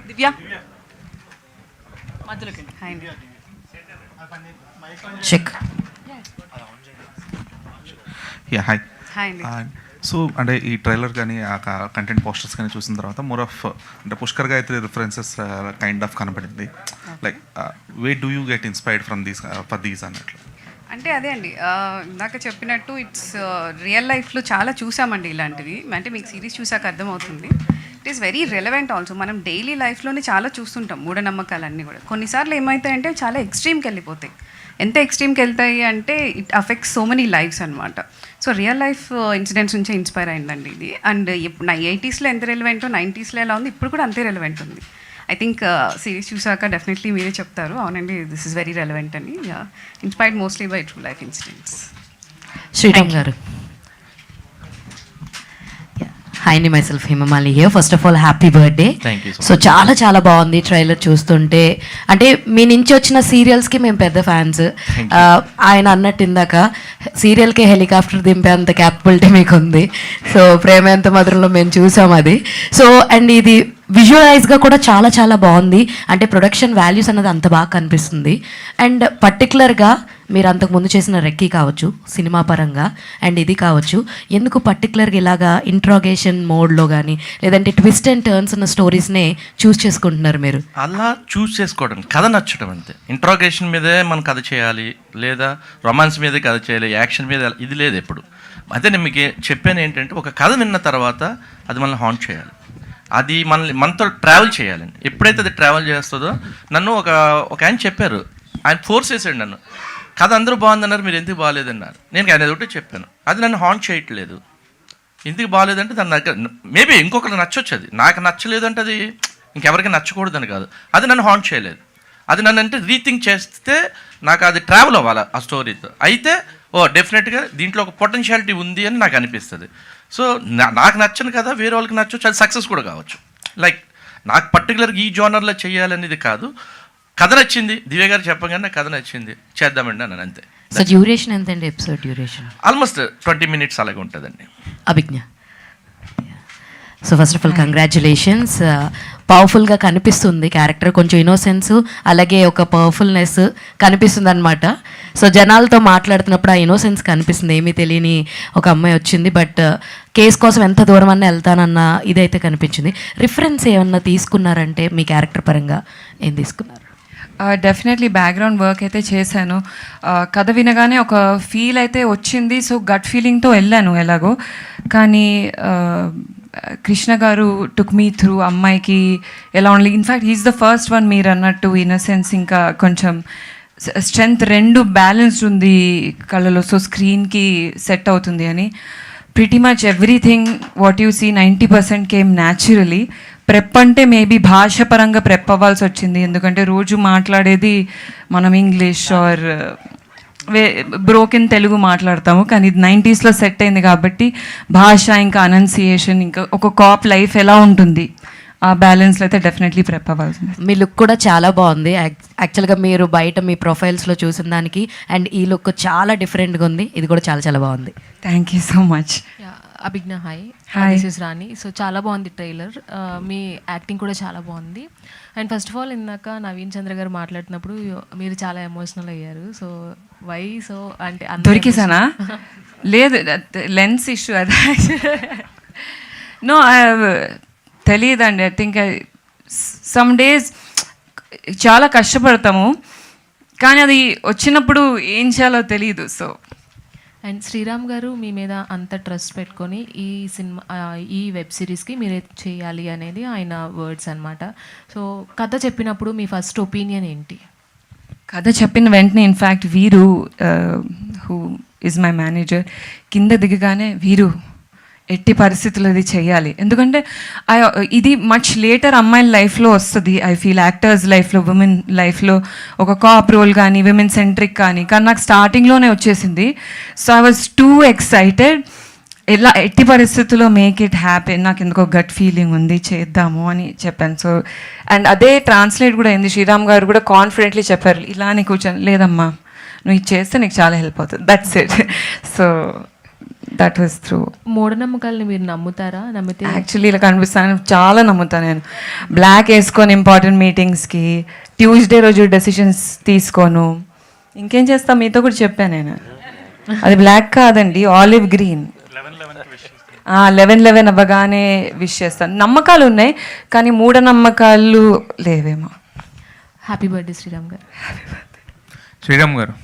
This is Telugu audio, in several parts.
దివ్య మధ్యలోకి hi check. Yeah hi. Hi అండి. సో అంటే ఈ ట్రైలర్ కానీ ఆ కంటెంట్ పోస్టర్స్ కానీ చూసిన తర్వాత మోర్ ఆఫ్ అంటే Pushkar Gayatri references kind of కనపడింది. Like we do you get inspired from these for these అన్నట్లు? అంటే అదే అండి, ఇందాక చెప్పినట్టు ఇట్స్ రియల్ లైఫ్లో చాలా చూసామండి ఇలాంటివి. అంటే మీకు సిరీస్ చూసాక అర్థమవుతుంది. It is very relevant also. మనం డైలీ లైఫ్లోనే చాలా చూస్తుంటాం మూఢనమ్మకాలన్నీ కూడా. కొన్నిసార్లు ఏమవుతాయంటే చాలా ఎక్స్ట్రీమ్కి వెళ్ళిపోతాయి. ఎంత ఎక్స్ట్రీమ్కి వెళ్తాయి అంటే it affects so many lives అనమాట. సో రియల్ లైఫ్ ఇన్సిడెంట్స్ నుంచే ఇన్స్పైర్ అయిందండి ఇది. అండ్ ఇప్పుడు 80sలో ఎంత రెలవెంటో 90sలో ఎలా ఉంది, ఇప్పుడు కూడా అంతే రెలవెంట్ ఉంది. ఐ థింక్ సిరీస్ చూసాక డెఫినెట్లీ మీరే చెప్తారు అవునండి దిస్ ఇస్ వెరీ రెలవెంట్ అని. Inspired mostly by true life incidents. Sriram గారు. హాయ్ అండి, myself Hemamali here. First of all happy birthday. So చాలా చాలా బాగుంది ట్రైలర్ చూస్తుంటే. అంటే మీ నుంచి వచ్చిన సీరియల్స్కి మేము పెద్ద ఫ్యాన్స్. ఆయన అన్నట్టు ఇందాక సీరియల్కే హెలికాప్టర్ దింపే అంత క్యాపబిలిటీ మీకు ఉంది. సో ప్రేమ ఎంత మధురంలో మేము చూసాం అది. సో అండ్ ఇది విజువలైజ్గా కూడా చాలా చాలా బాగుంది. అంటే ప్రొడక్షన్ వాల్యూస్ అన్నది అంత బాగా కనిపిస్తుంది. అండ్ పర్టికులర్గా మీరు అంతకుముందు చేసిన రెక్కీ కావచ్చు సినిమా పరంగా, అండ్ ఇది కావచ్చు, ఎందుకు పర్టికులర్గా ఇలాగా ఇంట్రాగేషన్ మోడ్లో కానీ లేదంటే ట్విస్ట్ అండ్ టర్న్స్ ఉన్న స్టోరీస్నే చూస్ చేసుకుంటున్నారు మీరు? అలా చూస్ చేసుకోవడం, కథ నచ్చడం అంతే. ఇంట్రాగేషన్ మీదే మనం కథ చేయాలి, లేదా రొమాన్స్ మీదే కథ చేయాలి, యాక్షన్ మీద ఇది లేదు ఎప్పుడు. అదే నేను మీకు చెప్పాను ఏంటంటే, ఒక కథ విన్న తర్వాత అది మనల్ని హాంట్ చేయాలి, అది మనతో ట్రావెల్ చేయాలండి. ఎప్పుడైతే అది ట్రావెల్ చేస్తుందో, నన్ను ఒక ఆయన చెప్పారు, ఆయన ఫోర్స్ చేశాడు నన్ను, కథ అందరూ బాగుందన్నారు, మీరు ఎందుకు బాగాలేదన్నారు. నేను ఆయన ఒకటే చెప్పాను, అది నన్ను హాంట్ చేయట్లేదు. ఎందుకు బాగాలేదంటే దాని దగ్గర మేబీ ఇంకొకరికి నచ్చొచ్చు, అది నాకు నచ్చలేదు అంటే అది ఇంకెవరికి నచ్చకూడదని కాదు, అది నన్ను హాంట్ చేయలేదు. అది నన్ను అంటే రీథింక్ చేస్తే నాకు అది ట్రావెల్ అవ్వాలి ఆ స్టోరీతో. అయితే డెఫినెట్గా దీంట్లో ఒక పొటెన్షియాలిటీ ఉంది అని నాకు అనిపిస్తుంది. సో నాకు నచ్చను కదా, వేరే వాళ్ళకి నచ్చవచ్చు, అది సక్సెస్ కూడా కావచ్చు. లైక్ నాకు పర్టికులర్గా ఈ జోనర్లో చేయాలనేది కాదు, కథ నచ్చింది, దివ్య గారు చెప్పగానే కథ నచ్చింది, చేద్దామండి అన్నాను అంతే. సో డ్యూరేషన్ ఎంత అండి ఎపిసోడ్ డ్యూరేషన్? ఆల్మోస్ట్ 20 minutes అలాగే ఉంటుందండి. Abhignya. So first of all congratulations. పవర్ఫుల్గా కనిపిస్తుంది క్యారెక్టర్, కొంచెం ఇన్నోసెన్స్ అలాగే ఒక పవర్ఫుల్నెస్ కనిపిస్తుంది అనమాట. సో జనాలతో మాట్లాడుతున్నప్పుడు ఆ ఇన్నోసెన్స్ కనిపిస్తుంది, ఏమీ తెలియని ఒక అమ్మాయి వచ్చింది, బట్ కేసు కోసం ఎంత దూరం అన్నా వెళ్తానన్న ఇదైతే కనిపించింది. రిఫరెన్స్ ఏమన్నా తీసుకున్నారంటే మీ క్యారెక్టర్ పరంగా ఏం తీసుకున్నారు? డెఫినెట్లీ బ్యాక్గ్రౌండ్ వర్క్ అయితే చేశాను. కథ వినగానే ఒక ఫీల్ అయితే వచ్చింది. సో గట్ ఫీలింగ్తో వెళ్ళాను ఎలాగో. కానీ కృష్ణ గారు టుక్ మీ త్రూ అమ్మాయికి ఎలా ఉండాలి. In fact he is the first one మీరు అన్నట్టు ఇన్నోసెన్స్ ఇంకా కొంచెం స్ట్రెంగ్త్ రెండు బ్యాలెన్స్డ్ ఉంది కళ్ళలో. సో స్క్రీన్కి సెట్ అవుతుంది అని. Pretty much everything what you see 90% came naturally. Prep అంటే మేబీ భాష పరంగా ప్రెప్ అవ్వాల్సి వచ్చింది, ఎందుకంటే రోజు మాట్లాడేది మనం ఇంగ్లీష్ ఆర్ బ్రోకెన్ తెలుగు మాట్లాడతాము. కానీ ఇది 90sలో సెట్ అయింది కాబట్టి భాష ఇంకా అనౌన్సియేషన్ ఇంకా ఒక కాప్ లైఫ్ ఎలా ఉంటుంది ఆ బ్యాలెన్స్లో అయితే డెఫినెట్లీ ప్రెప్ అవ్వాల్సింది. మీ లుక్ కూడా చాలా బాగుంది. యాక్చువల్గా మీరు బయట మీ ప్రొఫైల్స్లో చూసిన దానికి అండ్ ఈ లుక్ చాలా డిఫరెంట్గా ఉంది. ఇది కూడా చాలా చాలా బాగుంది. Thank you so much. Abhignya hi, hi, this is Rani. So చాలా బాగుంది ట్రైలర్, మీ యాక్టింగ్ కూడా చాలా బాగుంది. అండ్ ఫస్ట్ ఆఫ్ ఆల్ ఇందాక నవీన్ చంద్ర గారు మాట్లాడుతున్నప్పుడు మీరు చాలా ఎమోషనల్ అయ్యారు. So why? సో అంటే దొరికేసానా? లేదు, లెన్స్ ఇష్యూ అది. నో తెలియదండి. ఐ థింక్ సమ్ డేస్ చాలా కష్టపడతాము, కానీ అది వచ్చినప్పుడు ఏం చేయాలో తెలియదు. సో అండ్ శ్రీరామ్ గారు మీ మీద అంత ట్రస్ట్ పెట్టుకొని ఈ సినిమా ఈ వెబ్ సిరీస్కి మీరే చేయాలి అనేది ఆయన వర్డ్స్ అనమాట. సో కథ చెప్పినప్పుడు మీ ఫస్ట్ ఒపీనియన్ ఏంటి? కథ చెప్పిన వెంటనే ఇన్ఫ్యాక్ట్ వీరు హూ ఈజ్ మై మేనేజర్ కింద దిగగానే వీరు ఎట్టి పరిస్థితుల్లో ఇది చేయాలి, ఎందుకంటే ఇది మచ్ లేటర్ అమ్మాయిల లైఫ్లో వస్తుంది. ఐ ఫీల్ యాక్టర్స్ లైఫ్లో, విమెన్ లైఫ్లో ఒక కాప్ రోల్ కానీ విమెన్ సెంట్రిక్ కానీ నాకు స్టార్టింగ్లోనే వచ్చేసింది. So I was two excited. ఎలా ఎట్టి పరిస్థితుల్లో మేక్ ఇట్ హ్యాపీ, నాకు ఎందుకో గట్ ఫీలింగ్ ఉంది చేద్దాము అని చెప్పాను. సో అండ్ అదే ట్రాన్స్లేట్ కూడా అయింది. శ్రీరామ్ గారు కూడా కాన్ఫిడెంట్లీ చెప్పారు, ఇలానే కూర్చొని లేదమ్మా నువ్వు ఇది చేస్తే నీకు చాలా హెల్ప్ అవుతుంది, that's it. So that was through. మూఢనమ్మకాలని మీరు నమ్ముతారా? నమ్మితే యాక్చువల్లీ ఇలా కనిపిస్తాను, చాలా నమ్ముతాను నేను. బ్లాక్ వేసుకొని ఇంపార్టెంట్ మీటింగ్స్కి, ట్యూస్డే రోజు డెసిషన్స్ తీసుకోను. ఇంకేం చేస్తా మీతో కూడా చెప్పాను నేను, అది బ్లాక్ కాదండి, ఆలివ్ గ్రీన్. 11/11 అవ్వగానే విష్ చేస్తాను. నమ్మకాలు ఉన్నాయి కానీ మూఢనమ్మకాలు లేవేమో. హ్యాపీ బర్త్డే శ్రీరామ్ గారు. శ్రీరామ్ గారు,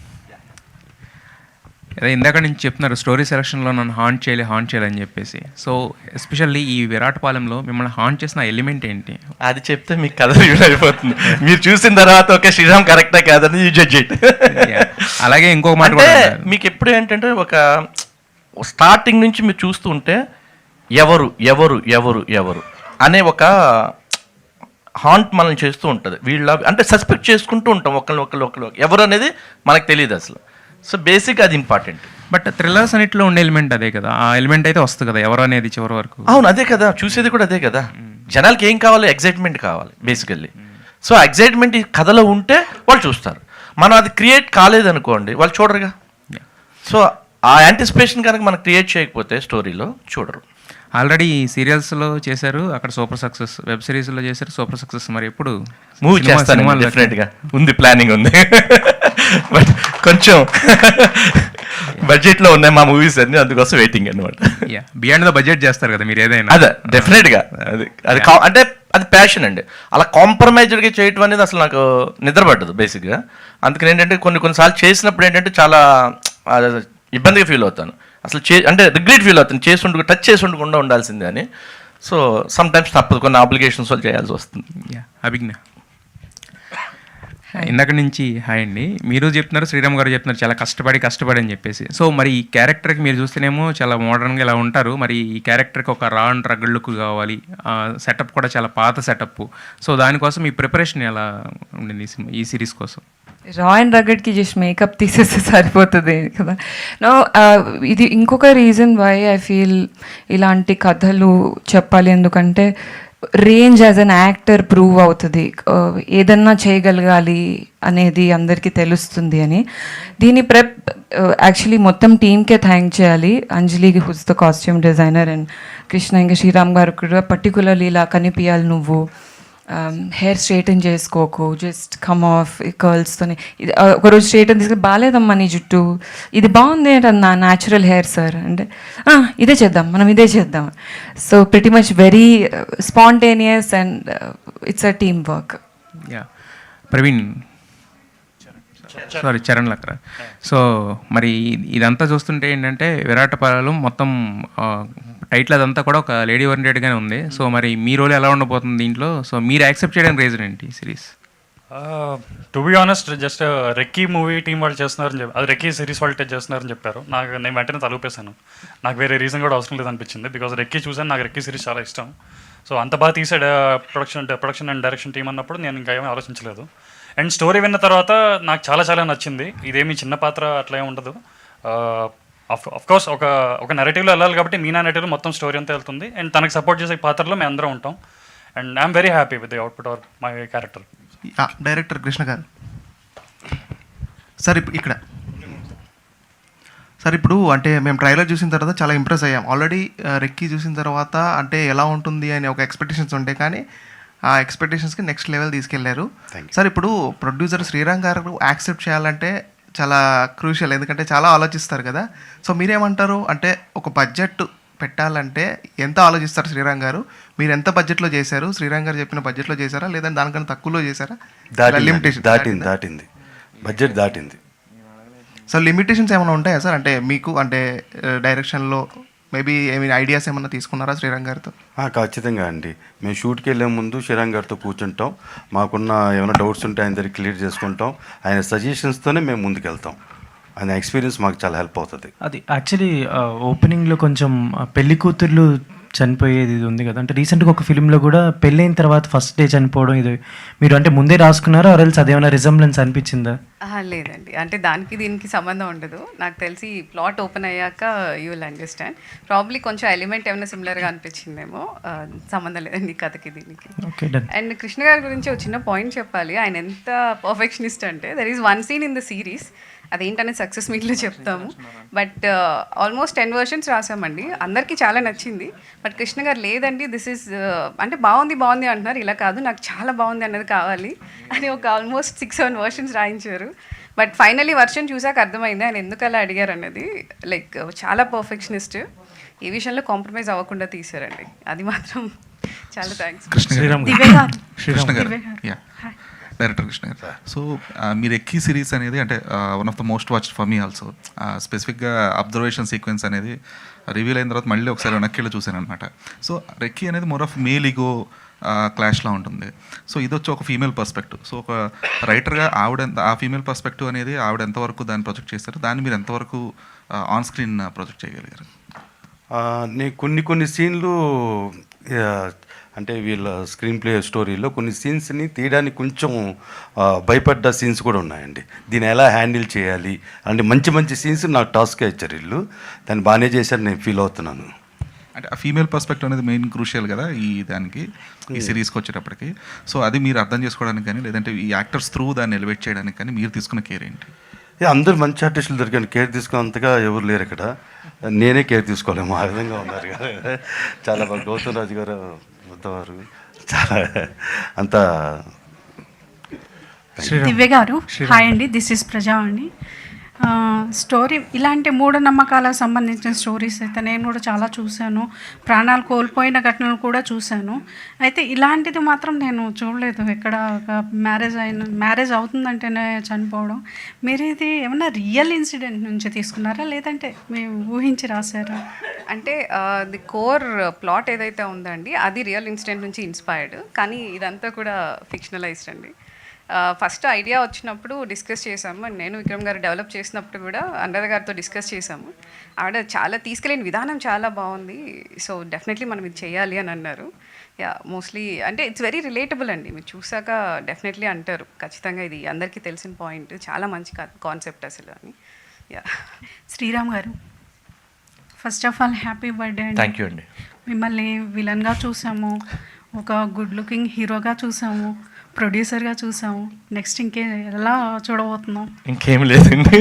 అదే ఇందాక నుంచి చెప్తున్నారు స్టోరీ సెలక్షన్లో నన్ను హాంట్ చేయాలని చెప్పేసి. సో ఎస్పెషల్లీ ఈ విరాటపాలెంలో మిమ్మల్ని హాంట్ చేసిన ఎలిమెంట్ ఏంటి? అది చెప్తే మీకు కథ రివీల్ అయిపోతుంది. మీరు చూసిన తర్వాత ఓకే శ్రీరామ్ కరెక్టా కాదని యూ జడ్జ్ ఇట్. అలాగే ఇంకొక మాట అంటే కూడా అన్నారు. మీకు ఎప్పుడు ఏంటంటే ఒక స్టార్టింగ్ నుంచి మీరు చూస్తూ ఉంటే ఎవరు ఎవరు ఎవరు ఎవరు అనే ఒక హాంట్ మనల్ని చేస్తూ ఉంటుంది. వీళ్ళ అంటే సస్పెక్ట్ చేసుకుంటూ ఉంటాం ఒకళ్ళు ఎవరు అనేది మనకు తెలియదు అసలు. సో బేసిక్ అది ఇంపార్టెంట్. బట్ థ్రిల్లర్స్ అన్నింటిలో ఉండే ఎలిమెంట్ అదే కదా, ఆ ఎలిమెంట్ అయితే వస్తుంది కదా ఎవరు అనేది చివరి వరకు. అవును అదే కదా, చూసేది కూడా అదే కదా. జనాలకి ఏం కావాలి? ఎగ్జైట్మెంట్ కావాలి బేసికల్లీ. సో ఎగ్జైట్మెంట్ ఈ కథలో ఉంటే వాళ్ళు చూస్తారు. మనం అది క్రియేట్ కాలేదనుకోండి వాళ్ళు చూడరుగా. సో ఆ యాంటిసిపేషన్ కనుక మనం క్రియేట్ చేయకపోతే స్టోరీలో చూడరు. ఆల్రెడీ సీరియల్స్లో చేశారు, అక్కడ సూపర్ సక్సెస్. వెబ్ సిరీస్లో చేశారు, సూపర్ సక్సెస్. మరి ఎప్పుడు మూవీ చేస్తాను డెఫినెట్గా, ఉంది ప్లానింగ్ ఉంది. బట్ కొంచెం బడ్జెట్లో ఉన్నాయి మా మూవీస్ అన్ని, అందుకోసం వెయిటింగ్ అనమాట. బియాండ్ ద బడ్జెట్ చేస్తారు కదా మీరు ఏదైనా. అదే డెఫినెట్గా అది అంటే అది ప్యాషన్ అండి. అలా కాంప్రమైజ్డ్గా చేయటం అనేది అసలు నాకు నిద్ర పడ్డదు బేసిక్గా. అందుకని ఏంటంటే కొన్నిసార్లు చేసినప్పుడు ఏంటంటే చాలా ఇబ్బందిగా ఫీల్ అవుతాను. అసలు అంటే రిగ్రెట్ ఫీల్ అవుతాను, టచ్ చేసి ఉండకుండా ఉండాల్సిందే అని. సో సమ్ టైమ్స్ తప్పదు, కొన్ని ఆబ్లిగేషన్స్ వాళ్ళు చేయాల్సి వస్తుంది. అభిజ్ఞ, ఇందాక నుంచి హాయ్ అండి. మీరు చెప్తున్నారు, శ్రీరామ్ గారు చెప్తున్నారు చాలా కష్టపడి అని చెప్పేసి. సో మరి ఈ క్యారెక్టర్కి మీరు చూస్తేనేమో చాలా మోడర్న్గా ఇలా ఉంటారు. మరి ఈ క్యారెక్టర్కి ఒక రా అండ్ రగడ్ లుక్ కావాలి, సెటప్ కూడా చాలా పాత సెటప్. సో దానికోసం ఈ ప్రిపరేషన్ ఎలా ఉండింది ఈ సిరీస్ కోసం? రా అండ్ రగడ్కి జస్ట్ మేకప్ తీసేస్తే సరిపోతుంది కదా. నో, ఇది ఇంకొక రీజన్ వై ఐ ఫీల్ ఇలాంటి కథలు చెప్పాలి. ఎందుకంటే range as an actor prove అవుతుంది, ఏదన్నా చేయగలగాలి అనేది అందరికీ తెలుస్తుంది అని. దీని ప్రెప్ యాక్చువల్లీ మొత్తం టీమ్కే థ్యాంక్ చేయాలి. అంజలికి, who's the costume designer, and Krishna, ఇంకా శ్రీరామ్ గారు కూడా పర్టికులర్లీ ఇలా కనిపించాలి నువ్వు, హెయిర్ స్ట్రైటన్ చేసుకోకు, జస్ట్ కమ్ ఆఫ్ కర్ల్స్తోని. ఇది ఒకరోజు స్ట్రైటన్ తీసుకుని బాగాలేదమ్మా నీ జుట్టు, ఇది బాగుంది ఏంటన్నా నా న్యాచురల్ హెయిర్ సార్ అంటే ఇదే చేద్దాం, మనం ఇదే చేద్దాం. So pretty much very spontaneous and it's a team work. Yeah, Praveen, sorry Charan Lakra. So మరి ఇదంతా చూస్తుంటే ఏంటంటే విరాటపాలెం మొత్తం టైటిల్ అదంతా కూడా ఒక లేడీ ఓరియంటెడ్గానే ఉంది. సో మరి మీ రోల్ ఎలా ఉండబోతుంది దీంట్లో? సో మీరు యాక్సెప్ట్ చేయడానికి రీజన్ ఏంటి series? To be honest, just recce movie team వాళ్ళు చేస్తున్నారని చెప్పి, అది రెక్కీ సిరీస్ వాళ్ళు చేస్తున్నారని చెప్పారు. నేను వెంటనే తలుపేశాను. నాకు వేరే రీజన్ కూడా అవసరం లేదు అనిపించింది. బికాజ్ రెక్కీ చూసాను, నాకు రెక్కీ సిరీస్ చాలా ఇష్టం. సో అంత బాగా తీసే ప్రొడక్షన్ అండ్ డైరెక్షన్ టీం అన్నప్పుడు నేను ఇంకా ఏమీ ఆలోచించలేదు. అండ్ స్టోరీ విన్న తర్వాత నాకు చాలా నచ్చింది. ఇదేమి చిన్న పాత్ర అట్లా ఏమి ఉండదు. అఫ్కోర్స్ ఒక నెరేటివ్లో వెళ్ళాలి కాబట్టి మీనా నెరేటివ్లో మొత్తం స్టోరీ అంతా వెళ్తుంది. అండ్ తనకు సపోర్ట్ చేసే పాత్రలో మేము అందరం ఉంటాం. And I'm very happy with the output or my character. Director Krishna గారు సార్, ఇక్కడ సార్, ఇప్పుడు అంటే మేము ట్రైలర్ చూసిన తర్వాత చాలా ఇంప్రెస్ అయ్యాం. ఆల్రెడీ రెక్కీ చూసిన తర్వాత అంటే ఎలా ఉంటుంది అని ఒక ఎక్స్పెక్టేషన్స్ ఉంటాయి, కానీ ఆ ఎక్స్పెక్టేషన్స్కి నెక్స్ట్ లెవెల్ తీసుకెళ్లారు సార్. ఇప్పుడు ప్రొడ్యూసర్ శ్రీరామ్ గారు యాక్సెప్ట్ చేయాలంటే చాలా క్రూషియల్, ఎందుకంటే చాలా ఆలోచిస్తారు కదా. సో మీరేమంటారు? అంటే ఒక బడ్జెట్ పెట్టాలంటే ఎంత ఆలోచిస్తారు శ్రీరామ్ గారు? మీరు ఎంత బడ్జెట్లో చేశారు? శ్రీరామ్ గారు చెప్పిన బడ్జెట్లో చేశారా, లేదంటే దానికన్నా తక్కువలో చేశారా? లిమిటేషన్ దాటింది, బడ్జెట్ దాటింది. సో లిమిటేషన్స్ ఏమైనా ఉంటాయా సార్? అంటే మీకు అంటే డైరెక్షన్లో మేబీ ఏమైనా ఐడియాస్ ఏమైనా తీసుకున్నారా శ్రీరామ్ గారితో? ఖచ్చితంగా అండి. మేము షూట్కి వెళ్ళే ముందు శ్రీరామ్ గారితో కూర్చుంటాం, మాకున్న ఏమైనా డౌట్స్ ఉంటే ఆయన దగ్గర క్లియర్ చేసుకుంటాం. ఆయన సజెషన్స్తోనే మేము ముందుకెళ్తాం. ఆయన ఎక్స్పీరియన్స్ మాకు చాలా హెల్ప్ అవుతుంది. అది యాక్చువల్లీ ఓపెనింగ్లో కొంచెం పెళ్లి కూతుర్లు చనిపోయేది ఇది ఉంది కదా. అంటే రీసెంట్గా ఒక ఫిలింలో కూడా పెళ్ళైన తర్వాత ఫస్ట్ డే చనిపోవడం, ఇది మీరు అంటే ముందే రాసుకున్నారా, ఆర్ఎల్స్ అదేమైనా రిజంబ్లెన్స్ అనిపించిందా? లేదండి, అంటే దానికి దీనికి సంబంధం ఉండదు. నాకు తెలిసి ప్లాట్ ఓపెన్ అయ్యాక యూ విల్ అండర్స్టాండ్. ప్రాబ్లీ కొంచెం ఎలిమెంట్ ఏమైనా సిమిలర్గా అనిపించిందేమో, సంబంధం లేదండి కథకి దీనికి. అండ్ కృష్ణ గారి గురించి ఒక చిన్న పాయింట్ చెప్పాలి. ఆయన ఎంత పర్ఫెక్షనిస్ట్ అంటే there is one scene in the series అదేంటనేది సక్సెస్ మీట్లో చెప్తాము. బట్ ఆల్మోస్ట్ 10 వర్షన్స్ రాసామండి, అందరికీ చాలా నచ్చింది. బట్ కృష్ణ గారు లేదండి దిస్ ఈజ్ అంటే బాగుంది అంటున్నారు, ఇలా కాదు నాకు చాలా బాగుంది అన్నది కావాలి అని ఒక ఆల్మోస్ట్ 6-7 వర్షన్స్ రాయించారు. బట్ ఫైనలీ వర్షన్ చూసాక అర్థమైంది ఆయన ఎందుకు అలా అడిగారు అన్నది. లైక్ చాలా పర్ఫెక్షనిస్ట్, ఏ విషయంలో కాంప్రమైజ్ అవ్వకుండా తీశారండి, అది మాత్రం చాలా థ్యాంక్స్. కృష్ణ గారు డైరెక్టర్ కృష్ణ గారు. సో మీరు ఎక్కి సిరీస్ అనేది అంటే one of the most watched for me also. స్పెసిఫిక్గా అబ్జర్వేషన్ సీక్వెన్స్ అనేది రివీల్ అయిన తర్వాత మళ్ళీ ఒకసారి వెనక్కి చూశాను అనమాట. సో రెక్కీ అనేది మోర్ ఆఫ్ మేల్ ఈగో క్లాష్లా ఉంటుంది. సో ఇది వచ్చి ఒక ఫీమేల్ పర్స్పెక్టివ్. సో ఒక రైటర్గా ఆ ఫీమేల్ పర్స్పెక్టివ్ అనేది ఆవిడ ఎంతవరకు దాన్ని ప్రొజెక్ట్ చేశారు, దాన్ని మీరు ఎంతవరకు ఆన్ స్క్రీన్ ప్రొజెక్ట్ చేయగలిగారు? నేను కొన్ని సీన్లు అంటే వీళ్ళ స్క్రీన్ ప్లే స్టోరీలో కొన్ని సీన్స్ని తీయడానికి కొంచెం భయపడ్డ సీన్స్ కూడా ఉన్నాయండి. దీన్ని ఎలా హ్యాండిల్ చేయాలి అంటే మంచి సీన్స్ నాకు టాస్క్గా ఇచ్చారు వీళ్ళు, దాన్ని బాగానే చేశారు, నేను ఫీల్ అవుతున్నాను. అంటే ఆ ఫీమేల్ పర్స్పెక్టివ్ అనేది మెయిన్ క్రూషియల్ కదా ఈ సిరీస్కి వచ్చేటప్పటికి. సో అది మీరు అర్థం చేసుకోవడానికి కానీ లేదంటే ఈ యాక్టర్స్ త్రూ దాన్ని ఎలివేట్ చేయడానికి కానీ మీరు తీసుకున్న కేర్ ఏంటి? అందరూ మంచి ఆర్టిస్టులు దొరికాను, కేర్ తీసుకున్నంతగా ఎవరు లేరు ఇక్కడ, నేనే కేర్ తీసుకోలేము ఆ విధంగా ఉన్నారు కదా. చాలా బాగా గౌతమ్ రాజు గారు వారు చాలా అంత. దివ్య గారు హాయ్ అండి, దిస్ ఇస్ ప్రజా అండి. స్టోరీ ఇలాంటి మూఢనమ్మకాలకు సంబంధించిన స్టోరీస్ అయితే నేను కూడా చాలా చూశాను, ప్రాణాలు కోల్పోయిన ఘటనలు కూడా చూశాను. అయితే ఇలాంటిది మాత్రం నేను చూడలేదు. ఎక్కడ మ్యారేజ్ అవుతుందంటేనే చనిపోవడం. మీరు ఇది ఏమన్నా రియల్ ఇన్సిడెంట్ నుంచి తీసుకున్నారా లేదంటే మేము ఊహించి రాశారా? అంటే ది కోర్ ప్లాట్ ఏదైతే ఉందండి అది రియల్ ఇన్సిడెంట్ నుంచి ఇన్స్పైర్డ్, కానీ ఇదంతా కూడా ఫిక్షనలైజ్డ్ అండి. ఫస్ట్ ఐడియా వచ్చినప్పుడు డిస్కస్ చేసాము, నేను విక్రమ్ గారు డెవలప్ చేసినప్పుడు కూడా అనురాధ గారితో డిస్కస్ చేసాము. ఆవిడ చాలా తీసుకెళ్ళిన విధానం చాలా బాగుంది, సో డెఫినెట్లీ మనం ఇది చేయాలి అని అన్నారు. మోస్ట్లీ అంటే ఇట్స్ వెరీ రిలేటబుల్ అండి, మీరు చూసాక డెఫినెట్లీ అంటారు ఖచ్చితంగా ఇది అందరికీ తెలిసిన పాయింట్, చాలా మంచి కాన్సెప్ట్ అసలు అని. శ్రీరామ్ గారు first of all happy birthday అండి. థ్యాంక్ యూ అండి. మిమ్మల్ని విలన్గా చూసాము, ఒక గుడ్ లుకింగ్ హీరోగా చూసాము, ప్రొడ్యూసర్గా చూసాము, నెక్స్ట్ ఎలా చూడబోతున్నాం? ఇంకేం లేదండి.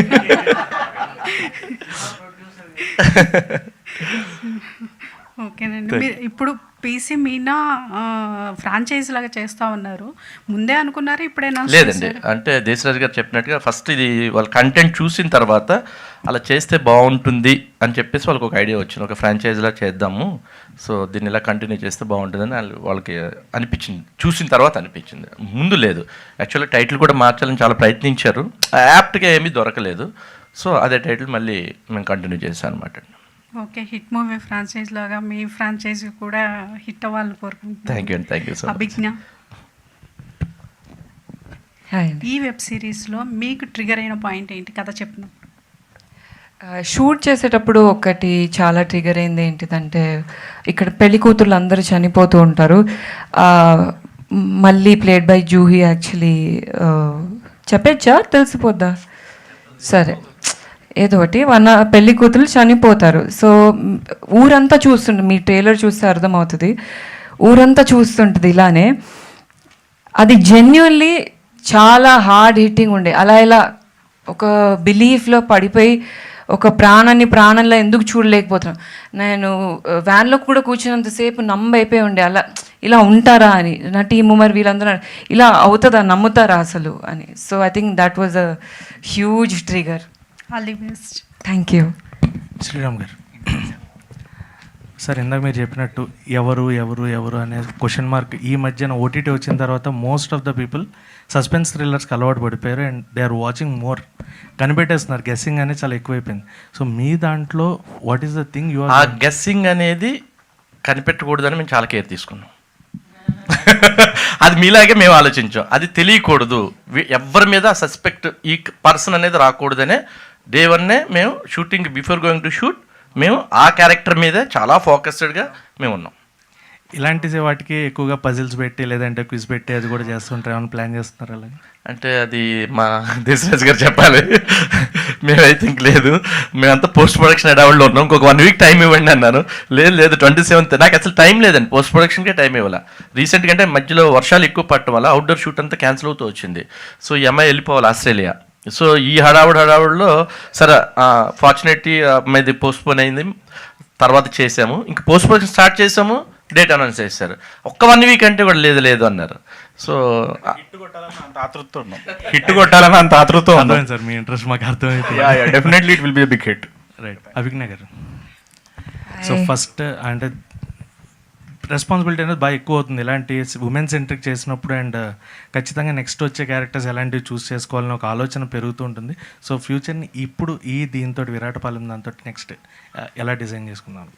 ఓకేనండి. మీరు ఇప్పుడు పీసీ మీనా ఫ్రాంచైజ్ లాగా చేస్తూ ఉన్నారు, ముందే అనుకున్నారు ఇప్పుడేనా? లేదండి, అంటే దేశరాజు గారు చెప్పినట్టుగా ఫస్ట్ ఇది వాళ్ళ కంటెంట్ చూసిన తర్వాత అలా చేస్తే బాగుంటుంది అని చెప్పేసి వాళ్ళకి ఒక ఐడియా వచ్చింది, ఒక ఫ్రాంచైజ్లా చేద్దాము, సో దీన్ని ఇలా కంటిన్యూ చేస్తే బాగుంటుందని వాళ్ళకి అనిపించింది, చూసిన తర్వాత అనిపించింది, ముందు లేదు. యాక్చువల్గా టైటిల్ కూడా మార్చాలని చాలా ప్రయత్నించారు, యాప్ట్గా ఏమీ దొరకలేదు, సో అదే టైటిల్ మళ్ళీ మేము కంటిన్యూ చేసాం అనమాట. ఓకే, హిట్ మూవీ ఫ్రాంచైజ్ లాగా మీ ఫ్రాంచైజ్ కూడా హిట్ అవ్వాలని కోరుకుంటున్నాను. Thank you so much. Abhignya, ఈ వెబ్ సిరీస్లో మీకు ట్రిగర్ అయిన పాయింట్ ఏంటి? కథ చెప్పినప్పుడు షూట్ చేసేటప్పుడు ఒకటి చాలా ట్రిగర్ అయింది ఏంటిదంటే, ఇక్కడ పెళ్లి కూతుర్లు అందరూ చనిపోతూ ఉంటారు. మళ్ళీ ప్లేడ్ బై జూహీ. యాక్చువల్లీ చెప్పచ్చా, తెలిసిపోద్దా? సరే, ఏదో ఒకటి పెళ్లి కూతురు చనిపోతారు. సో ఊరంతా చూస్తుంటుంది, మీ ట్రైలర్ చూస్తే అర్థమవుతుంది, ఊరంతా చూస్తుంటుంది ఇలానే. అది జెన్యున్లీ చాలా హార్డ్ హిట్టింగ్ ఉండే. అలా ఇలా ఒక బిలీఫ్లో పడిపోయి ఒక ప్రాణంలో ఎందుకు చూడలేకపోతున్నాను. నేను వ్యాన్లో కూడా కూర్చున్నంతసేపు నమ్మైపోయి ఉండే, అలా ఇలా ఉంటారా అని. నా టీము మరి వీళ్ళందరూ ఇలా అవుతుందా, నమ్ముతారా అసలు అని. So I think that was a huge trigger. All the best. Thank you. Sriram గారు సార్, ఇందాక మీరు చెప్పినట్టు ఎవరు అనే క్వశ్చన్ మార్క్ ఈ మధ్యన ఓటీటీ వచ్చిన తర్వాత most of the people suspense థ్రిల్లర్స్కి అలవాటు పడిపోయారు and they are watching more, కనిపెట్టేస్తున్నారు. గెస్సింగ్ అనేది చాలా ఎక్కువైపోయింది. సో మీ దాంట్లో what is the thing you are? ఆ గెస్సింగ్ అనేది కనిపెట్టకూడదని మేము చాలా కేర్ తీసుకున్నాం. అది మీలాగే మేము ఆలోచించాం, అది తెలియకూడదు, ఎవరి మీద సస్పెక్ట్ ఈ పర్సన్ అనేది రాకూడదనే డే వన్నే మేము shooting before going to shoot మేము ఆ క్యారెక్టర్ మీదే చాలా ఫోకస్డ్గా మేము ఉన్నాం. ఇలాంటి వాటికి ఎక్కువగా పజిల్స్ పెట్టి లేదంటే క్విజ్ పెట్టి అది కూడా చేస్తుంటారు, ఏమైనా ప్లాన్ చేస్తున్నారు అలాగే? అంటే అది మా దేశరాజు గారు చెప్పాలి, మేము ఐ థింక్ లేదు, మేమంతా పోస్ట్ ప్రొడక్షన్ అడవుల్లో ఉన్నాం, ఇంకొక 1 వీక్ టైం ఇవ్వండి అన్నాను. లేదు 27th నాకు అసలు టైం లేదండి, పోస్ట్ ప్రొడక్షన్కే టైం ఇవ్వాలి. రీసెంట్గా అంటే మధ్యలో వర్షాలు ఎక్కువ పడటం వల్ల అవుట్డోర్ షూట్ అంతా క్యాన్సిల్ అవుతూ వచ్చింది. సో ఈ అమ్మాయి వెళ్ళిపోవాలి ఆస్ట్రేలియా, సో ఈ హడావుడిలో సరే ఫార్చునేట్లీ మీది పోస్ట్పోన్ అయింది, తర్వాత చేసాము, ఇంక పోస్ట్పోన్ స్టార్ట్ చేసాము, డేట్ అనౌన్స్ చేశారు. ఒక్క 1 వీక్ అంటే కూడా లేదు అన్నారు. సో హిట్ కొట్టాలని అంత ఆతృత ఉంది సార్ మీ ఇంట్రెస్ట్ మాకు అర్థమైతే definitely it will be big hit. Right Abhignya garu. So first అంటే రెస్పాన్సిబిలిటీ అనేది బాగా ఎక్కువ అవుతుంది ఇలాంటి ఉమెన్ సెంట్రిక్ చేసినప్పుడు, అండ్ ఖచ్చితంగా నెక్స్ట్ వచ్చే క్యారెక్టర్స్ ఎలాంటివి చూస్ చేసుకోవాలని ఒక ఆలోచన పెరుగుతూ ఉంటుంది. సో ఫ్యూచర్ని ఇప్పుడు దీంతో విరాటపాలెం దాంతో నెక్స్ట్ ఎలా డిజైన్ చేసుకున్నాను?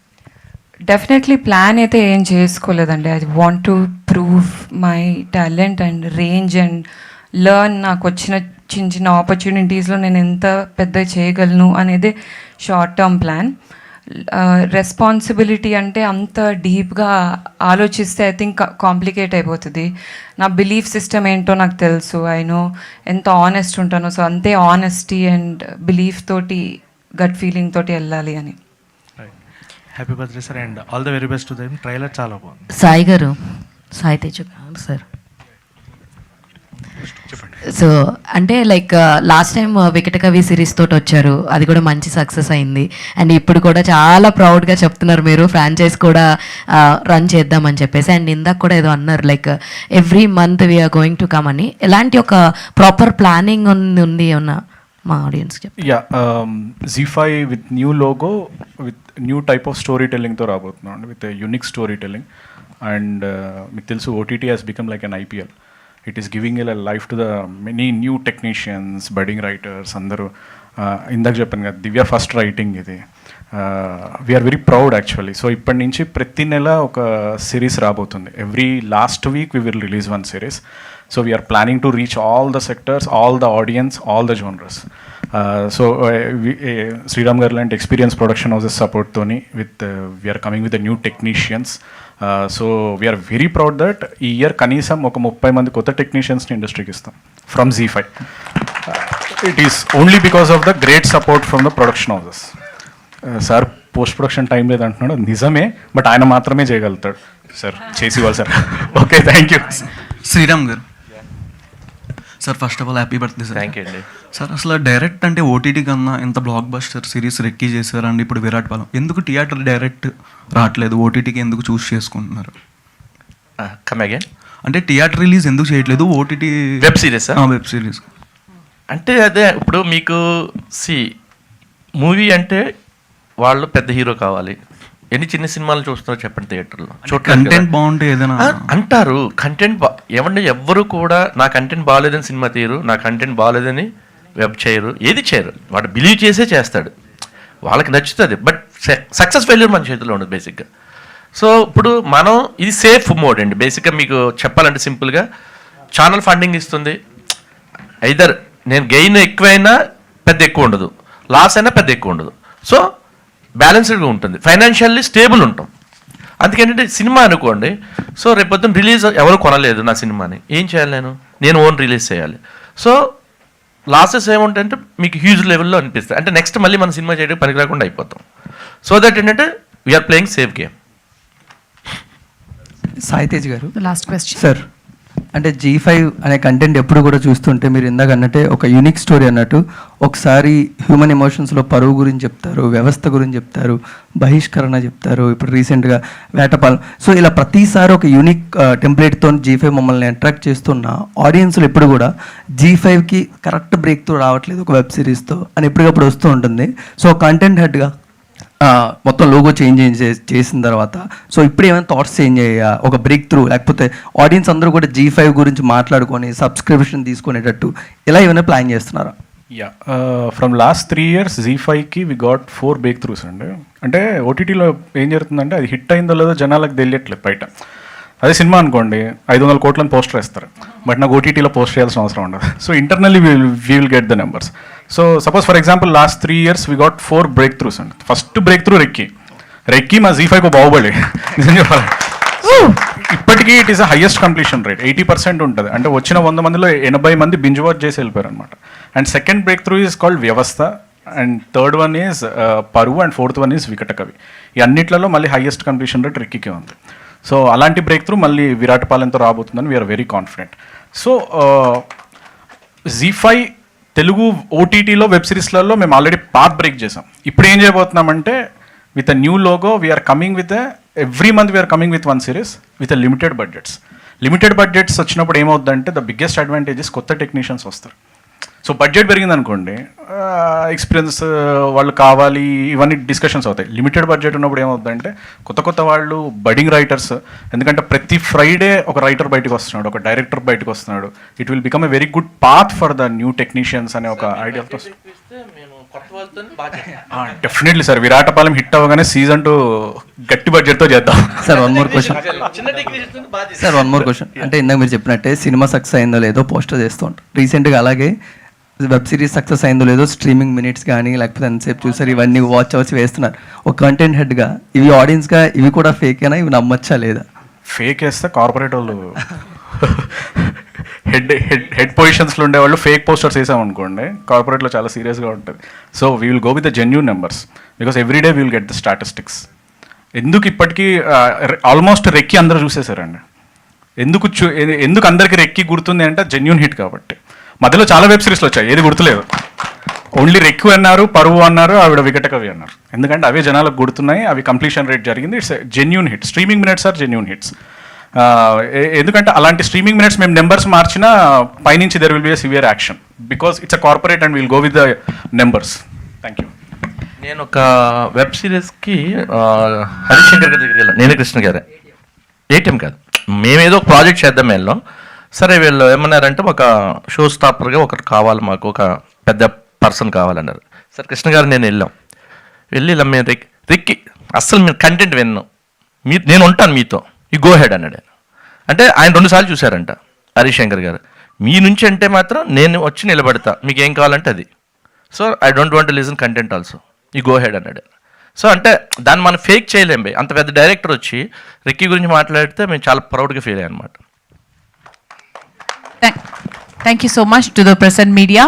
డెఫినెట్లీ ప్లాన్ అయితే ఏం చేసుకోలేదండి. I want to prove my talent and range and learn. నాకు వచ్చిన చిన్న చిన్న ఆపర్చునిటీస్లో నేను ఎంత పెద్ద చేయగలను అనేది షార్ట్ టర్మ్ ప్లాన్. రెస్పాన్సిబిలిటీ అంటే అంత డీప్గా ఆలోచిస్తే ఐ థింక్ కాంప్లికేట్ అయిపోతుంది. నా బిలీఫ్ సిస్టమ్ ఏంటో నాకు తెలుసు, ఐ నో ఎంత ఆనెస్ట్ ఉంటానో. సో అంతే ఆనెస్టీ అండ్ బిలీఫ్ తోటి, గట్ ఫీలింగ్ తోటి వెళ్ళాలి అని. Happy birthday sir, and all the very best to them. Trailer చాలా బాగుంది. సాయి గారు, సాయి తేజ సార్. సో అంటే like last time Vikatakavi series తోటి వచ్చారు, అది కూడా మంచి సక్సెస్ అయింది. అండ్ ఇప్పుడు కూడా చాలా ప్రౌడ్గా చెప్తున్నారు మీరు ఫ్రాంచైజ్ కూడా రన్ చేద్దామని చెప్పేసి. అండ్ ఇందాక కూడా ఏదో అన్నారు like every month we're going to come అని. ఎలాంటి ఒక ప్రాపర్ ప్లానింగ్ ఉంది ఏమన్నా మా ఆడియన్స్కి చెప్పి? Z5 with new logo, with new type of story టెల్లింగ్తో రాబోతున్నాం అండి, with unique story telling. And మీకు తెలుసు OTT has become like an IPL. It is giving a life to the many new technicians, budding writers. అందరూ ఇందాక చెప్పాను కదా, దివ్య ఫస్ట్ రైటింగ్ ఇది. We're very proud actually. So ఇప్పటి నుంచి ప్రతి నెల ఒక సిరీస్ రాబోతుంది. Every last week we will release 1 series. So we're planning to reach all the sectors, all the audience, all the genres. So Sriram garu లాంటి ఎక్స్పీరియన్స్ ప్రొడక్షన్ హౌసెస్ సపోర్ట్తోని we're coming with the new technicians. So we're very proud that ఈ ఇయర్ కనీసం ఒక 30 మంది కొత్త టెక్నీషియన్స్ని ఇండస్ట్రీకి ఇస్తాం from Z5. It is only because of the great support from the production houses. Sir post production time లేదు అంటున్నాడు, నిజమే, బట్ ఆయన మాత్రమే చేయగలుగుతాడు. సార్ చేసి ఇవ్వాలి sir. Okay, thank you. Sriram గారు sir, first of all happy birthday sir. Thank you అండి. సార్ అసలు డైరెక్ట్ అంటే OTT కన్నా ఎంత బ్లాక్ బస్టర్ సిరీస్ రెక్కీ చేశారండి ఇప్పుడు విరాటపాలెం. ఎందుకు థియేటర్ డైరెక్ట్ రావట్లేదు, OTTకి ఎందుకు చూస్ చేసుకుంటున్నారు? Come again. అంటే థియేటర్ రిలీజ్ ఎందుకు చేయట్లేదు, OTT web series? Web series అంటే అదే ఇప్పుడు మీకు మూవీ అంటే వాళ్ళు పెద్ద హీరో కావాలి. ఎన్ని చిన్న సినిమాలు చూస్తున్నారో చెప్పండి థియేటర్లో. కంటెంట్ బాగుంటే ఏదైనా అంటారు. కంటెంట్ ఏమంటే ఎవ్వరు కూడా నా కంటెంట్ బాగాలేదని సినిమా తీయరు, నా కంటెంట్ బాగాలేదని వెబ్ చేయరు, ఏది చేయరు. వాడు బిలీవ్ చేసే చేస్తాడు, వాళ్ళకి నచ్చుతుంది. బట్ సక్సెస్ ఫెయిల్యూర్ మన చేతిలో ఉండదు బేసిక్గా. సో ఇప్పుడు మనం ఇది సేఫ్ మోడ్ అండి బేసిక్గా. మీకు చెప్పాలంటే సింపుల్గా ఛానల్ ఫండింగ్ ఇస్తుంది. ఐదర్ నేను గెయిన్ ఎక్కువైనా పెద్ద ఎక్కువ ఉండదు, లాస్ అయినా పెద్ద ఎక్కువ ఉండదు. సో బ్యాలెన్స్డ్గా ఉంటుంది, ఫైనాన్షియల్లీ స్టేబుల్ ఉంటాం. అందుకేంటంటే సినిమా అనుకోండి, సో రేపొద్దున రిలీజ్ ఎవరు కొనలేదు నా సినిమాని, ఏం చేయాలి, నేను ఓన్ రిలీజ్ చేయాలి. సో లాసెస్ ఏముంటాయంటే మీకు హ్యూజ్ లెవెల్లో అనిపిస్తాయి. అంటే నెక్స్ట్ మళ్ళీ మన సినిమా చేయడానికి పనికి రాకుండా అయిపోతాం. సో దట్ ఏంటంటే we're playing safe game. Sai Tej గారు, లాస్ట్ క్వశ్చన్ సార్. అంటే Z5 అనే కంటెంట్ ఎప్పుడు కూడా చూస్తుంటే మీరు ఇందాక అన్నట్టే ఒక యూనిక్ స్టోరీ అన్నట్టు, ఒకసారి హ్యూమన్ ఎమోషన్స్లో పరువు గురించి చెప్తారు, వ్యవస్థ గురించి చెప్తారు, బహిష్కరణ చెప్తారు, ఇప్పుడు రీసెంట్గా వేటపాలెం. సో ఇలా ప్రతిసారి ఒక యూనిక్ టెంప్లెట్తో Z5 మమ్మల్ని అట్రాక్ట్ చేస్తున్న ఆడియన్స్లు ఎప్పుడు కూడా Z5కి కరెక్ట్ బ్రేక్ త్రూ రావట్లేదు ఒక వెబ్ సిరీస్తో అని ఎప్పటికప్పుడు వస్తూ ఉంటుంది. సో కంటెంట్ హెడ్గా మొత్తం లోగో చేంజ్ చేసిన తర్వాత సో ఇప్పుడు ఏమైనా థాట్స్ చేంజ్ అయ్యా, ఒక బ్రేక్ త్రూ, లేకపోతే ఆడియన్స్ అందరూ కూడా Z5 గురించి మాట్లాడుకొని సబ్స్క్రిప్షన్ తీసుకునేటట్టు ఇలా ఏమైనా ప్లాన్ చేస్తున్నారా? యా, ఫ్రమ్ లాస్ట్ 3 years Z5కి వి గాట్ 4 బ్రేక్ త్రూస్ అండి. అంటే OTTలో ఏం జరుగుతుందంటే అది హిట్ అయిందో లేదో జనాలకు తెలియట్లేదు బయట. అదే సినిమా అనుకోండి 500 కోట్లని పోస్టర్ వేస్తారు, బట్ నాకు OTTలో పోస్ట్ చేయాల్సిన అవసరం ఉండదు. So internally we will get the numbers. So suppose for example last 3 years we got 4 breakthroughs అండి. ఫస్ట్ బ్రేక్ త్రూ రెక్కి మా Z5 బాహుబలి నిజం చెప్పాలి. ఇప్పటికీ it is the highest completion rate, 80% ఉంటుంది. అంటే వచ్చిన 100 మందిలో 80 మంది బింజ్ వాచ్ చేసి వెళ్ళిపోయారు అనమాట. And second break through is called వ్యవస్థ, అండ్ థర్డ్ వన్ ఈజ్ పరువు, and fourth one is Vikatakavi. ఈ అన్నిట్లలో మళ్ళీ హైయెస్ట్ కంప్లీషన్ రేట్ రెక్కికే ఉంది. సో అలాంటి బ్రేక్ త్రూ మళ్ళీ విరాటపాలెంతో రాబోతుందని we're very confident. So Z5 Telugu ఓటీటీలో వెబ్ సిరీస్లలో మేము ఆల్రెడీ పాత్ బ్రేక్ చేసాం. ఇప్పుడు ఏం చేయబోతున్నామంటే with a new logo we're coming with every month we're coming with one series with limited budgets. Limited budgets వచ్చినప్పుడు ఏమవుతుందంటే ద బిగ్గెస్ట్ అడ్వాంటేజెస్ కొత్త టెక్నీషియన్స్ వస్తారు. సో బడ్జెట్ పెరిగింది అనుకోండి, ఎక్స్పీరియన్స్ వాళ్ళు కావాలి, ఇవన్నీ డిస్కషన్స్ అవుతాయి. లిమిటెడ్ బడ్జెట్ ఉన్నప్పుడు ఏమవుతుందంటే కొత్త వాళ్ళు బడింగ్ రైటర్స్, ఎందుకంటే ప్రతి ఫ్రైడే ఒక రైటర్ బయటకు వస్తున్నాడు, ఒక డైరెక్టర్ బయటకు వస్తున్నాడు. It will become a very good path for the new technicians అనే ఒక ఐడియాతో డెఫినెట్లీ సార్. విరాటపాలెం హిట్ అవ్వగానే సీజన్ 2 గట్టి బడ్జెట్తో చేద్దాం. Sir one more question sir, one more question. అంటే ఇందాక మీరు చెప్పినట్టే సినిమా సక్సెస్ అయిందో లేదో పోస్టర్ చేస్తూ ఉంటారు. రీసెంట్గా అలాగే వెబ్ సిరీస్ సక్సెస్ అయిందో లేదో స్ట్రీమింగ్ మినిట్స్ కానీ లేకపోతే ఎంతసేపు చూసారు ఇవన్నీ వాచ్ అవర్స్ వేస్తున్నారు. ఒక కంటెంట్ హెడ్గా ఇవి ఆడియన్స్గా ఇవి కూడా ఫేకేనా, ఇవి నమ్మచ్చా లేదా? ఫేక్ వేస్తే కార్పొరేట్ వాళ్ళు హెడ్ పొజిషన్స్లో ఉండేవాళ్ళు ఫేక్ పోస్టర్స్ వేసామనుకోండి, కార్పొరేట్లో చాలా సీరియస్గా ఉంటుంది. So we will go with the genuine numbers because every day we will get the statistics. ఎందుకు ఇప్పటికీ ఆల్మోస్ట్ రెక్కి అందరూ చూసేసారండి. ఎందుకు అందరికి రెక్కి గుర్తుంది అంటే జెన్యూన్ హిట్ కాబట్టి. మధ్యలో చాలా వెబ్ సిరీస్లు వచ్చాయి, ఏది గుర్తులేదు. ఓన్లీ రెక్కు అన్నారు, పరువు అన్నారు, ఆవిడ వికటకవి అన్నారు. ఎందుకంటే అవే జనాలకు గుర్తున్నాయి, అవి కంప్లీషన్ రేట్ జరిగింది. It's genuine hit. Streaming minutes or genuine hits. ఎందుకంటే అలాంటి స్ట్రీమింగ్ మినిట్స్ మేము నెంబర్స్ మార్చినా పైనుంచి there will be a severe action because it's a corporate and will go with the numbers. Thank you. నేను ఒక వెబ్ సిరీస్కి హరిశంకర్ గారి దగ్గరికి వెళ్ళాను. నేనే కృష్ణ గారే, ఏటీఎం కాదు, మేమేదో ఒక ప్రాజెక్ట్ చేద్దాం వెళ్ళాం. సరే వీళ్ళు ఏమన్నారంటే ఒక షో స్టాపర్గా ఒకరు కావాలి, మాకు ఒక పెద్ద పర్సన్ కావాలన్నారు. సరే కృష్ణ గారు నేను వెళ్ళి ఇలా మేము రెక్కి అస్సలు మీరు కంటెంట్ విన్నాం, నేను ఉంటాను మీతో, ఈ గో హెడ్ అన్నాడు. అంటే ఆయన 2 సార్లు చూశారంట హరిశంకర్ గారు. మీ నుంచి అంటే మాత్రం నేను వచ్చి నిలబడతా, మీకు ఏం కావాలంటే అది. So I don't want to listen content also, ఈ గో హెడ్ అన్నాడు. సో అంటే దాన్ని మనం ఫేక్ చేయలేం. అంత పెద్ద డైరెక్టర్ వచ్చి రెక్కీ గురించి మాట్లాడితే మేము చాలా ప్రౌడ్గా ఫీల్ అయ్యాం అనమాట. Thank you so much to the present media.